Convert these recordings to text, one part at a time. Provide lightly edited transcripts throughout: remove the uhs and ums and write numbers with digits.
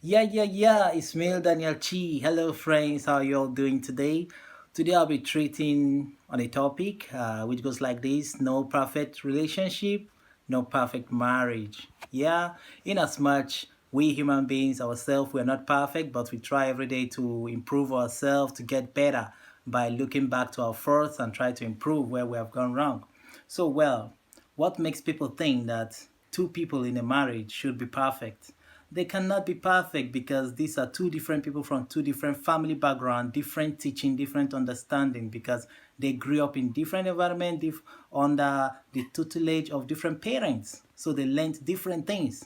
Yeah, it's me, Daniel Chi. Hello, friends. How are you all doing today? Today, I'll be treating on a topic which goes like this: no perfect relationship, no perfect marriage. Yeah, in as much we human beings ourselves, we're not perfect, but we try every day to improve ourselves, to get better by looking back to our faults and try to improve where we have gone wrong. What makes people think that two people in a marriage should be perfect? They cannot be perfect because these are two different people from two different family background, different teaching, different understanding because they grew up in different environment under the tutelage of different parents. So they learned different things.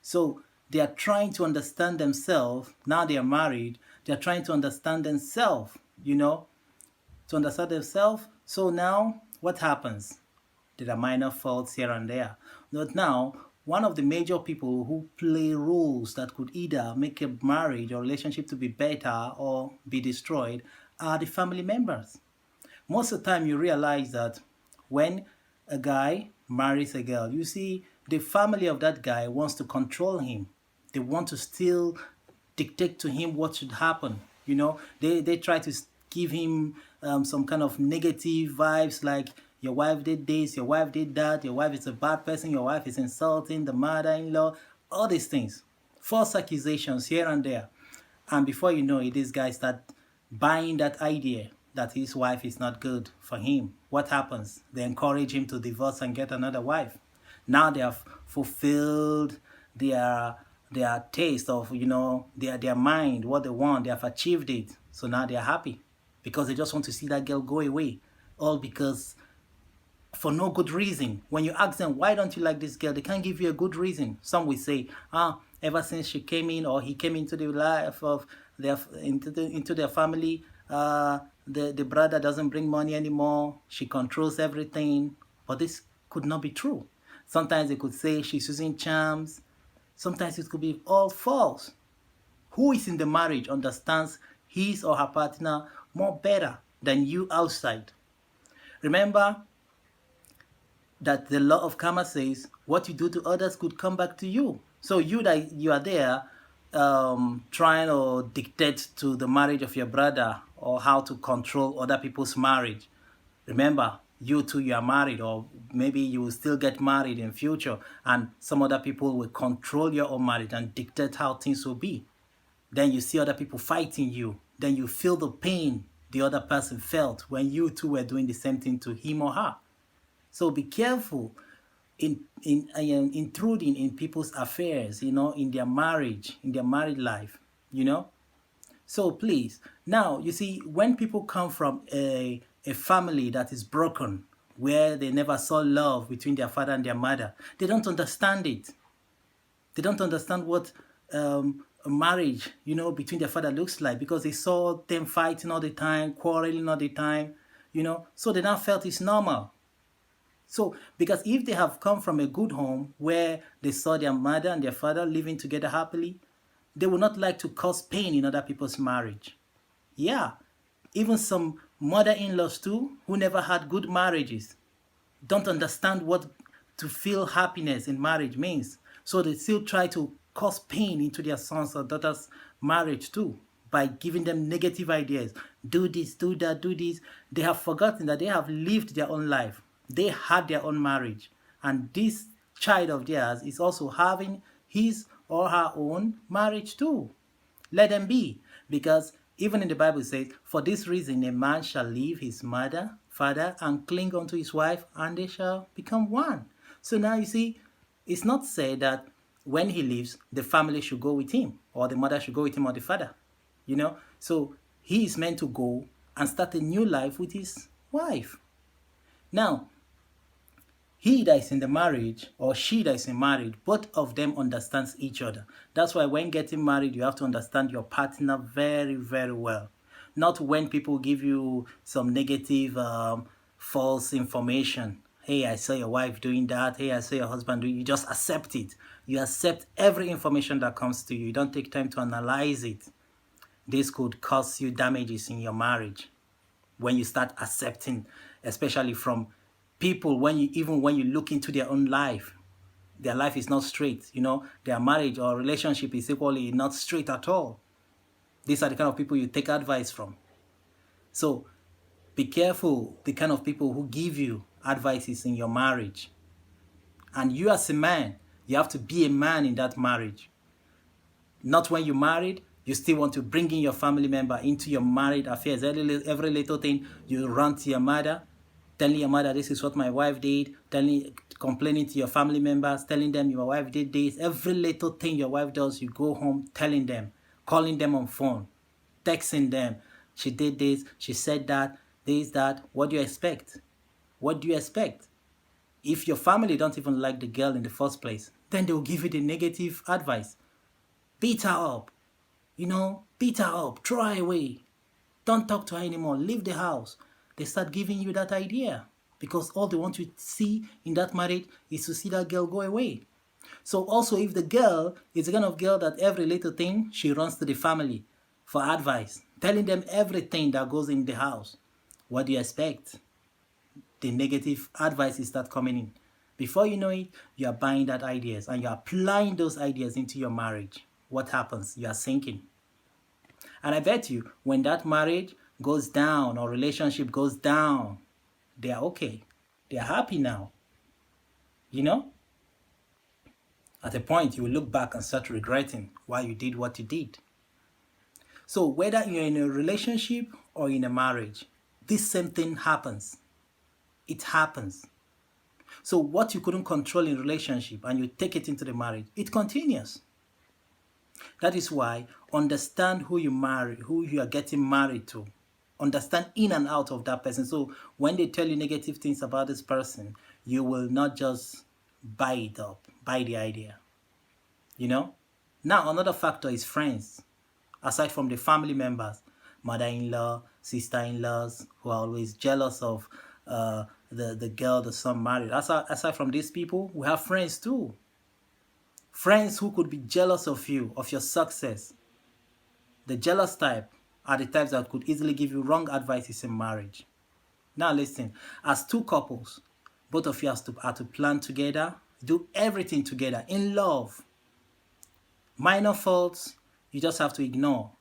So they are trying to understand themselves. Now they are married. They are trying to understand themselves, to understand themselves. So now what happens? There are minor faults here and there. But now, one of the major people who play roles that could either make a marriage or relationship to be better or be destroyed are the family members. Most of the time, you realize that when a guy marries a girl, you see the family of that guy wants to control him. They want to still dictate to him what should happen. They try to give him some kind of negative vibes like your wife did this, your wife did that, your wife is a bad person, your wife is insulting the mother-in-law, all these things. False accusations here and there. And before you know it, this guy start buying that idea that his wife is not good for him. What happens? They encourage him to divorce and get another wife. Now they have fulfilled their their taste of their mind, what they want. They have achieved it. So now they're happy because they just want to see that girl go away. All because for no good reason. When you ask them, why don't you like this girl? They can't give you a good reason. Some will say, ever since she came in or he came into the life of into their family, the brother doesn't bring money anymore. She controls everything. But this could not be true. Sometimes they could say she's using charms. Sometimes it could be all false. Who is in the marriage understands his or her partner more better than you outside. Remember, that the law of karma says what you do to others could come back to you. So you are there trying to dictate to the marriage of your brother or how to control other people's marriage. Remember, you too, you are married, or maybe you will still get married in future, and some other people will control your own marriage and dictate how things will be. Then you see other people fighting you. Then you feel the pain the other person felt when you too were doing the same thing to him or her. So be careful in intruding in people's affairs, in their marriage, in their married life, you know. So please, now you see, when people come from a family that is broken, where they never saw love between their father and their mother, they don't understand it. They don't understand what a marriage, between their father looks like because they saw them fighting all the time, quarreling all the time, So they now felt it's normal. So, because if they have come from a good home where they saw their mother and their father living together happily, they would not like to cause pain in other people's marriage. Yeah, even some mother-in-laws too, who never had good marriages, don't understand what to feel happiness in marriage means. So they still try to cause pain into their sons or daughters' marriage too by giving them negative ideas. Do this, do that, do this. They have forgotten that they have lived their own life. They had their own marriage. And this child of theirs is also having his or her own marriage too. Let them be. Because even in the Bible it says, for this reason a man shall leave his mother, father, and cling unto his wife, and they shall become one. So now you see, it's not said that when he leaves, the family should go with him, or the mother should go with him, or the father. So he is meant to go and start a new life with his wife. Now, he that is in the marriage or she that is in marriage, both of them understands each other. That's why when getting married, you have to understand your partner very, very well. Not when people give you some negative, false information. Hey, I saw your wife doing that. Hey, I saw your husband doing. You just accept it. You accept every information that comes to you. You don't take time to analyze it. This could cause you damages in your marriage when you start accepting, especially from people, when you look into their own life, Their life is not straight. Their marriage or relationship is equally not straight at all. These are the kind of people you take advice from. So be careful the kind of people who give you advices in your marriage. And you as a man, you have to be a man in that marriage. Not when you're married, you still want to bring in your family member into your married affairs. Every little thing, you run to your mother, telling your mother, this is what my wife did, complaining to your family members, telling them your wife did this. Every little thing your wife does, you go home telling them, calling them on phone, texting them. She did this, she said that, this, that. What do you expect? What do you expect? If your family don't even like the girl in the first place, then they'll give you the negative advice. Beat her up. Beat her up. Throw her away. Don't talk to her anymore. Leave the house. They start giving you that idea because all they want to see in that marriage is to see that girl go away. So also, if the girl is the kind of girl that every little thing, she runs to the family for advice, telling them everything that goes in the house, what do you expect? The negative advices start coming in. Before you know it, you are buying that ideas and you're applying those ideas into your marriage. What happens? You are sinking. And I bet you, when that marriage goes down or relationship goes down, they are okay. They are happy now. At a point, you will look back and start regretting why you did what you did. So whether you're in a relationship or in a marriage, this same thing happens. It happens. So what you couldn't control in relationship and you take it into the marriage, it continues. That is why understand who you marry, who you are getting married to. Understand in and out of that person. So when they tell you negative things about this person, you will not just buy it up, buy the idea. Now another factor is friends. Aside from the family members, mother-in-law, sister-in-laws, who are always jealous of the girl the son married. Aside from these people, we have friends too. Friends who could be jealous of you, of your success. The jealous type are the types that could easily give you wrong advices in marriage. Now listen, as two couples, both of you are to plan together, do everything together in love. Minor faults, you just have to ignore.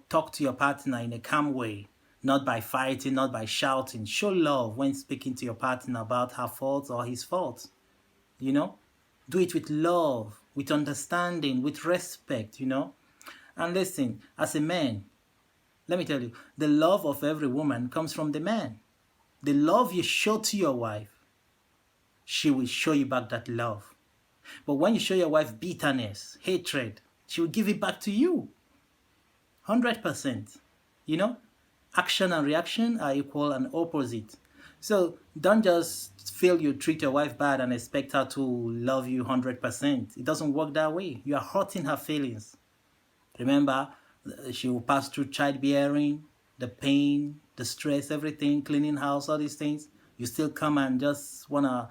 Talk to your partner in a calm way, not by fighting, not by shouting. Show love when speaking to your partner about her faults or his faults. Do it with love, with understanding, with respect, And listen, as a man, let me tell you, the love of every woman comes from the man. The love you show to your wife, she will show you back that love. But when you show your wife bitterness, hatred, she will give it back to you. 100%. Action and reaction are equal and opposite. So don't just feel you treat your wife bad and expect her to love you 100%. It doesn't work that way. You are hurting her feelings. Remember, she will pass through childbearing, the pain, the stress, everything, cleaning house, all these things. You still come and just want to,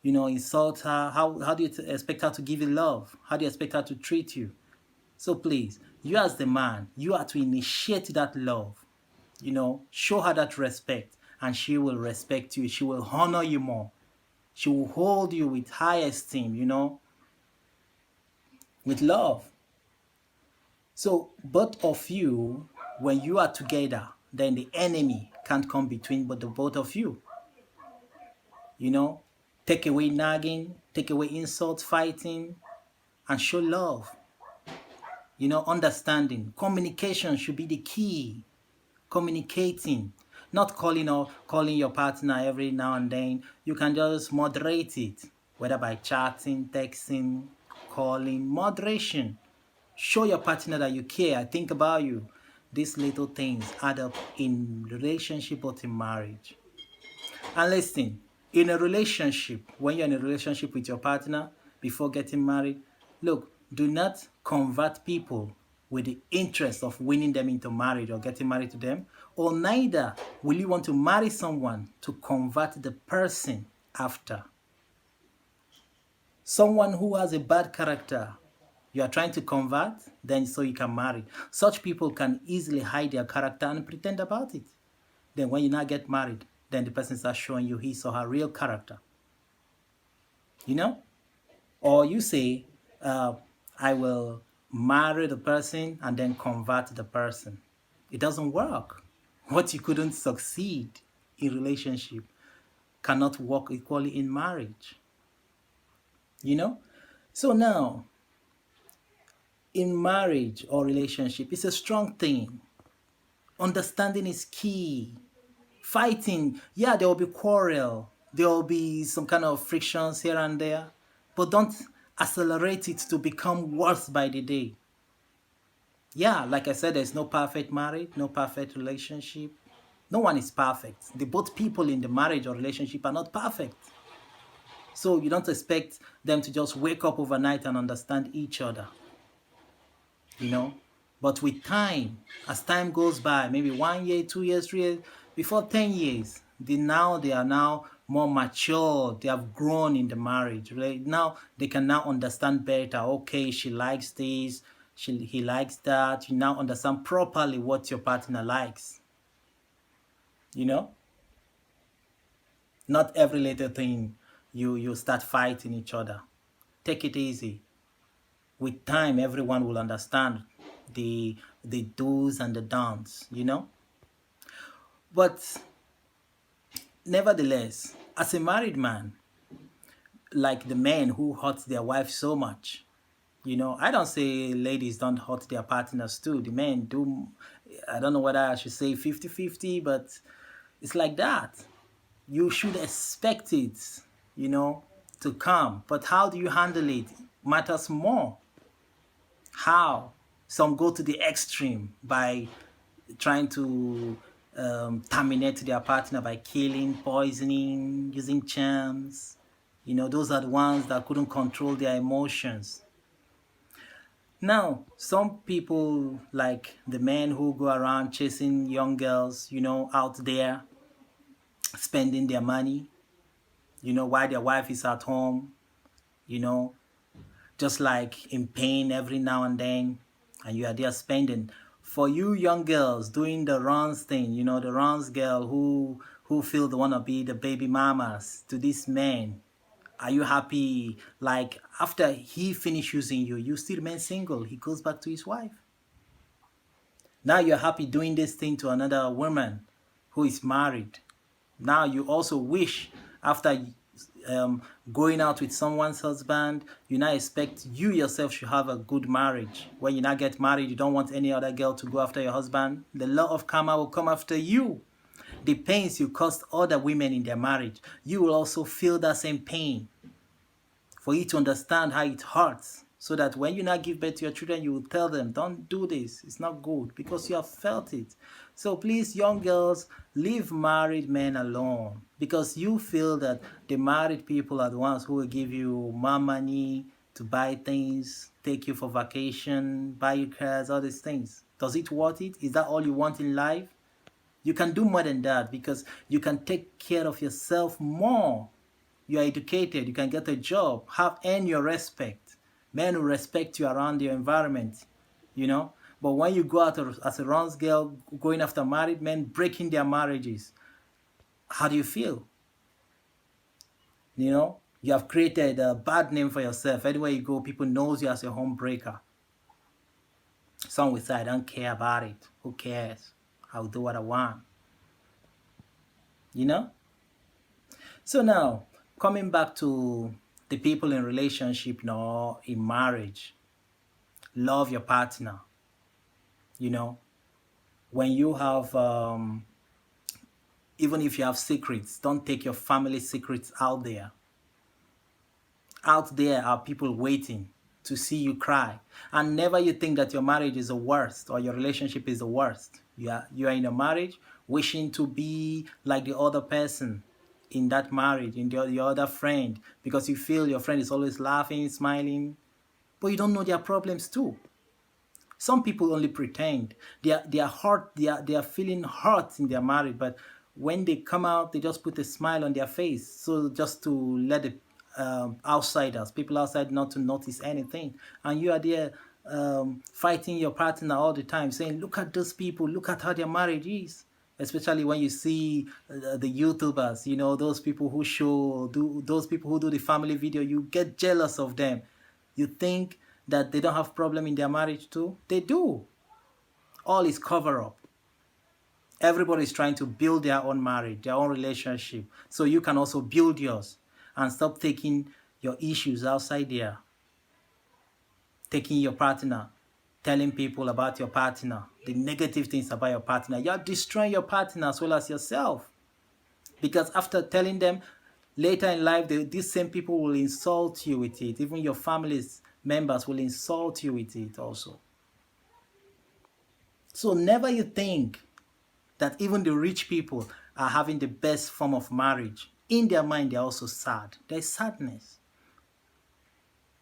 insult her. How do you expect her to give you love? How do you expect her to treat you? So please, you as the man, you are to initiate that love. Show her that respect, and she will respect you. She will honor you more. She will hold you with high esteem, with love. So both of you, when you are together, then the enemy can't come between but the both of you. Take away nagging, take away insults, fighting, and show love. Understanding. Communication should be the key. Communicating, not calling your partner every now and then. You can just moderate it, whether by chatting, texting, calling. Moderation. Show your partner that you care, I think about you. These little things add up in relationship but in marriage. And listen, in a relationship, when you're in a relationship with your partner before getting married, look, do not convert people with the interest of winning them into marriage or getting married to them, or neither will you want to marry someone to convert the person after. Someone who has a bad character, you are trying to convert, then so you can marry. Such people can easily hide their character and pretend about it. Then when you now get married, then the person starts showing you his or her real character. Or you say, uh, I will marry the person and then convert the person. It doesn't work. What you couldn't succeed in relationship cannot work equally in marriage, you know? So now, in marriage or relationship, it's a strong thing. Understanding is key. Fighting, yeah, there will be quarrel, there will be some kind of frictions here and there, but don't accelerate it to become worse by the day. Yeah, like I said, there's no perfect marriage, no perfect relationship. No one is perfect. The both people in the marriage or relationship are not perfect. So you don't expect them to just wake up overnight and understand each other, you know. But with time, as time goes by, maybe 1 year, 2 years, 3 years, before 10 years, they are now more mature. They have grown in the marriage. Right now, they can now understand better. Okay, she likes this, he likes that. You now understand properly what your partner likes. You know, not every little thing you start fighting each other. Take it easy. With time, everyone will understand the the do's and the don'ts, you know. But nevertheless, as a married man, like the men who hurt their wife so much, you know, I don't say ladies don't hurt their partners too. The men do. I don't know whether I should say 50-50, but it's like that. You should expect it, you know, to come. But how do you handle it matters more. How? Some go to the extreme by trying to terminate their partner by killing, poisoning, using charms. You know, those are the ones that couldn't control their emotions. Now, some people, like the men who go around chasing young girls, you know, out there, spending their money, you know, while their wife is at home, you know, just like in pain every now and then, and you are there spending. For you young girls doing the runs thing, you know, the runs girl who feel they want to be the baby mamas to this man, are you happy? Like after he finish using you, you still remain single. He goes back to his wife. Now you're happy doing this thing to another woman who is married. Now you also wish after um, going out with someone's husband, you now expect you yourself should have a good marriage. When you now get married, you don't want any other girl to go after your husband. The law of karma will come after you. The pains you caused other women in their marriage, you will also feel that same pain. For you to understand how it hurts, so that when you now give birth to your children, you will tell them, don't do this, it's not good, because you have felt it. So please, young girls, leave married men alone, because you feel that the married people are the ones who will give you more money to buy things, take you for vacation, buy you cars, all these things. Does it worth it? Is that all you want in life? You can do more than that, because you can take care of yourself more. You are educated, you can get a job, earn your respect. Men will respect you around your environment, you know. But when you go out as a runs girl, going after married men, breaking their marriages, how do you feel? You know, you have created a bad name for yourself. Anywhere you go, people knows you as a homebreaker. Some will say, I don't care about it. Who cares? I'll do what I want. You know? So now, coming back to the people in relationship, you know, in marriage, love your partner. You know, when you have, even if you have secrets, don't take your family secrets out there. Out there are people waiting to see you cry. And never you think that your marriage is the worst or your relationship is the worst. You are in a marriage wishing to be like the other person in that marriage, in the other friend, because you feel your friend is always laughing, smiling, but you don't know their problems too. Some people only pretend. They are hurt, they are feeling hurt in their marriage, but when they come out, they just put a smile on their face. So just to let the outsiders, people outside, not to notice anything. And you are there fighting your partner all the time, saying, look at those people, look at how their marriage is. especially when you see the YouTubers, those people who those people who do the family video, you get jealous of them. You think that they don't have problem in their marriage too? They do. All is cover up. Everybody is trying to build their own marriage, their own relationship, so you can also build yours and stop taking your issues outside there, taking your partner, telling people about your partner, the negative things about your partner. You're destroying your partner as well as yourself. Because after telling them, later in life, these same people will insult you with it. Even your family's members will insult you with it also. So never you think that even the rich people are having the best form of marriage. In their mind, they're also sad. There's sadness.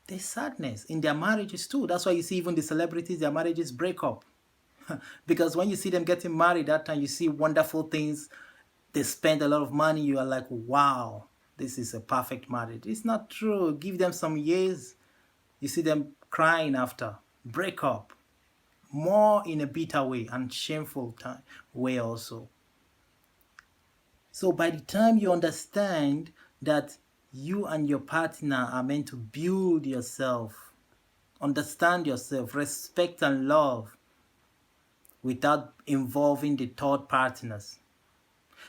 There's sadness in their marriages too. That's why you see even the celebrities, their marriages break up. Because when you see them getting married, that time you see wonderful things. They spend a lot of money. You are like, wow, this is a perfect marriage. It's not true. Give them some years. You see them crying after. Break up. More in a bitter way and shameful way also. So by the time you understand that you and your partner are meant to build yourself, understand yourself, respect and love without involving the third partners.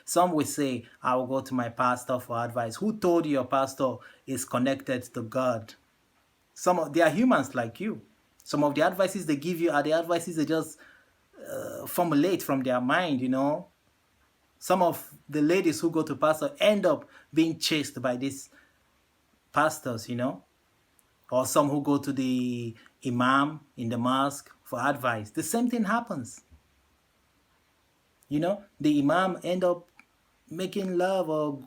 Some will say, I will go to my pastor for advice. Who told you your pastor is connected to God? They are humans like you. Some of the advices they give you are the advices they just formulate from their mind, Some of the ladies who go to pastor end up being chased by these pastors, or some who go to the imam in the mosque for advice. The same thing happens. The imam end up making love or,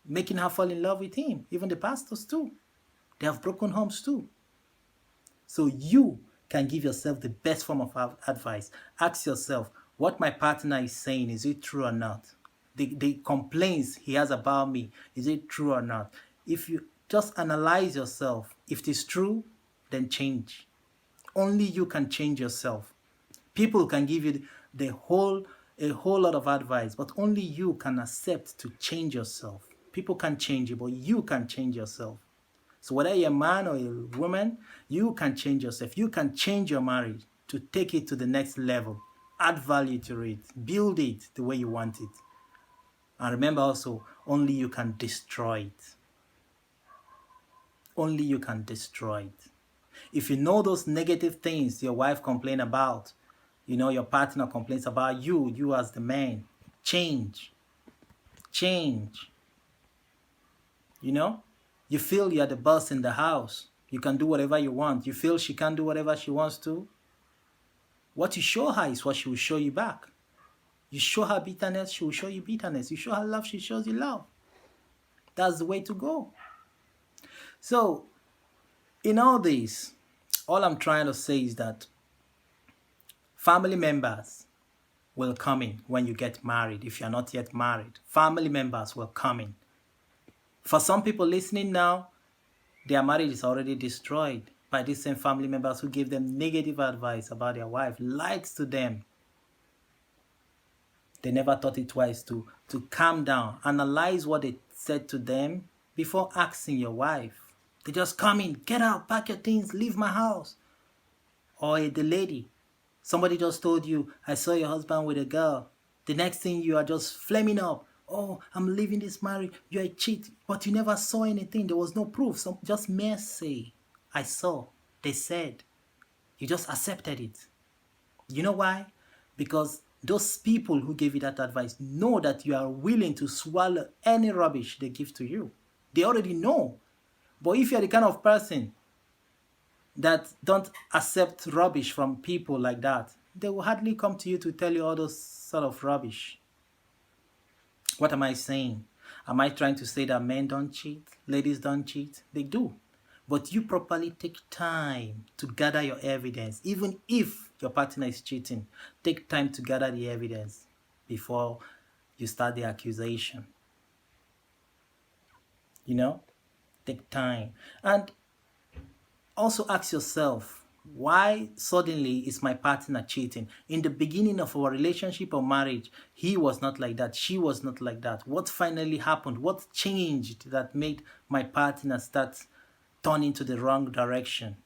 making her fall in love with him. Even the pastors too. They have broken homes too. So you can give yourself the best form of advice. Ask yourself, what my partner is saying, is it true or not? The complaints he has about me, is it true or not? If you just analyze yourself, if it is true, then change. Only you can change yourself. People can give you a whole lot of advice, but only you can accept to change yourself. People can change you, but you can change yourself. So whether you're a man or a woman, you can change yourself. You can change your marriage to take it to the next level. Add value to it. Build it the way you want it. And remember also, only you can destroy it. Only you can destroy it. If you know those negative things your wife complains about, your partner complains about you as the man, change. Change. You feel you're the boss in the house. You can do whatever you want. You feel she can't do whatever she wants to. What you show her is what she will show you back. You show her bitterness, she will show you bitterness. You show her love, she shows you love. That's the way to go. So, in all this, all I'm trying to say is that family members will come in when you get married. If you're not yet married, family members will come in. For some people listening now, their marriage is already destroyed by these same family members who gave them negative advice about their wife, lies to them. They never thought it twice to calm down, analyze what they said to them before asking your wife. They just come in, get out, pack your things, leave my house. Or the lady, somebody just told you, I saw your husband with a girl. The next thing you are just flaming up. Oh, I'm leaving this marriage. You're a cheat. But you never saw anything. There was no proof. Just mere say. I saw. They said. You just accepted it. You know why? Because those people who gave you that advice know that you are willing to swallow any rubbish they give to you. They already know. But if you're the kind of person that don't accept rubbish from people like that, they will hardly come to you to tell you all those sort of rubbish. What am I saying? Am I trying to say that men don't cheat? Ladies don't cheat? They do. But you properly take time to gather your evidence. Even if your partner is cheating, take time to gather the evidence before you start the accusation. Take time. And also ask yourself, Why suddenly is my partner cheating? In the beginning of our relationship or marriage, he was not like that. She was not like that. What finally happened? What changed that made my partner start turning to the wrong direction?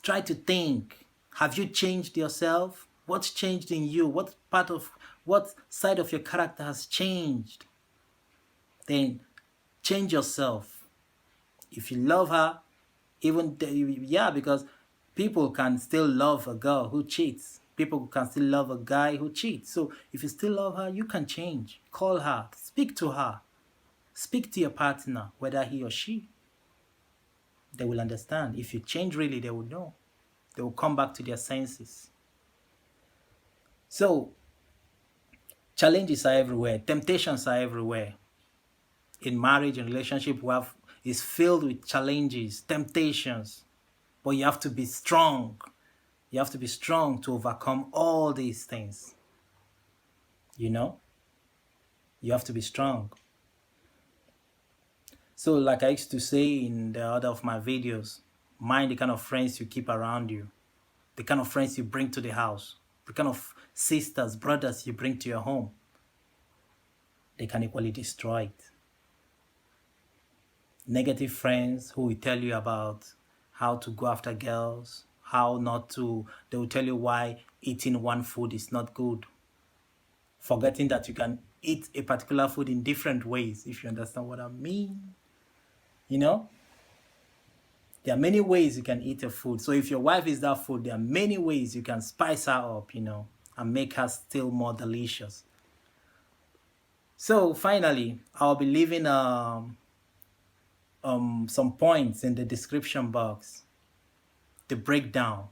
Try to think. Have you changed yourself? What's changed in you? What side of your character has changed? Then change yourself. If you love her, yeah, because people can still love a girl who cheats. People can still love a guy who cheats. So if you still love her, you can change. Call her, speak to her, speak to your partner, whether he or she. They will understand. If you change really, they will know. They will come back to their senses. So challenges are everywhere. Temptations are everywhere. In marriage and relationship, is filled with challenges, temptations. But you have to be strong. You have to be strong to overcome all these things. You know, you have to be strong. So like I used to say in the other of my videos, mind the kind of friends you keep around you, the kind of friends you bring to the house, the kind of sisters, brothers you bring to your home. They can equally destroy it. Negative friends who will tell you about how to go after girls, how not to, they will tell you why eating one food is not good, forgetting that you can eat a particular food in different ways, if you understand what I mean. You know, there are many ways you can eat a food. So if your wife is that food, there are many ways you can spice her up, and make her still more delicious. So finally, I'll be leaving some points in the description box, the breakdown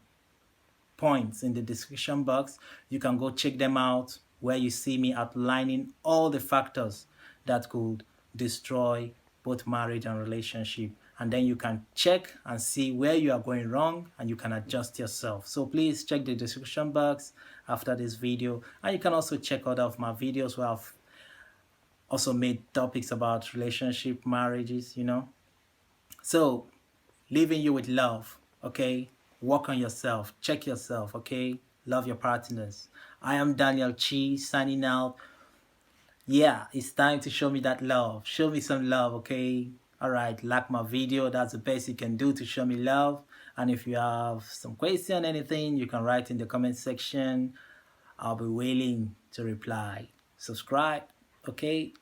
points in the description box. You can go check them out, where you see me outlining all the factors that could destroy both marriage and relationship. And then you can check and see where you are going wrong, and you can adjust yourself. So please check the description box after this video. And you can also check other of my videos where I've also made topics about relationship, marriages, So leaving you with love, okay? Work on yourself. Check yourself, okay? Love your partners. I am Daniel Chi signing out. Yeah, it's time to show me that love. Show me some love, okay? All right, like my video. That's the best you can do to show me love. And if you have some question, anything, you can write in the comment section. I'll be willing to reply. Subscribe, okay?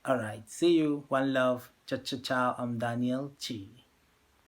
All right, see you. One love. Ciao, ciao, ciao. I'm Daniel Chi.